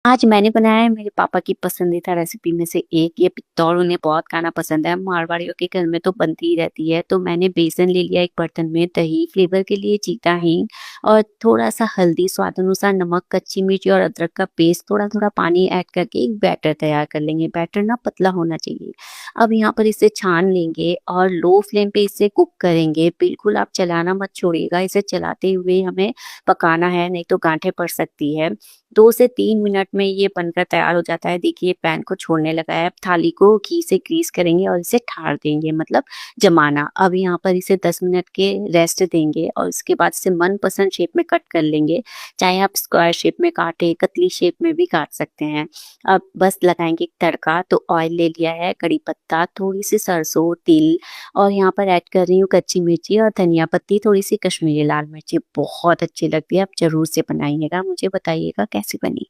आज मैंने बनाया है मेरे पापा की पसंदीदा रेसिपी में से एक, ये पित्तौर उन्हें बहुत खाना पसंद है, मारवाड़ियों के घर में तो बनती ही रहती है। तो मैंने बेसन ले लिया एक बर्तन में, दही, फ्लेवर के लिए जीरा, हींग और थोड़ा-सा हल्दी, स्वाद अनुसार नमक, कच्ची मिर्ची और अदरक का पेस्ट, थोड़ा-थोड़ा पानी ऐड करके एक बैटर तैयार कर लेंगे। बैटर ना पतला होना चाहिए। अब यहाँ पर इसे छान लेंगे और लो फ्लेम पे इसे कुक करेंगे। बिल्कुल आप चलाना मत छोड़िएगा, इसे चलाते हुए हमें पकाना है, नहीं तो गांठें पड़ सकती है। 2 से 3 मिनट में ये बनकर तैयार हो जाता है। देखिए पैन को छोड़ने लगा है। अब थाली को घी से ग्रीस करेंगे और इसे ठार देंगे, मतलब जमाना। अब यहाँ पर इसे 10 मिनट के रेस्ट देंगे और उसके बाद इसे मनपसंद शेप में कट कर लेंगे। चाहे आप स्क्वायर शेप में काटें, पतली शेप में भी काट सकते हैं। अब बस लगाएँगे एक तड़का, तो ऑयल ले लिया है, कड़ी पत्ता, थोड़ी-सी सरसों, तिल और यहाँ पर ऐड कर रही हूँ कच्ची मिर्ची और धनिया पत्ती, थोड़ी-सी कश्मीरी लाल मिर्ची। बहुत अच्छी लगती है, आप ज़रूर से बनाइएगा। मुझे बताइएगा कैसी बनी?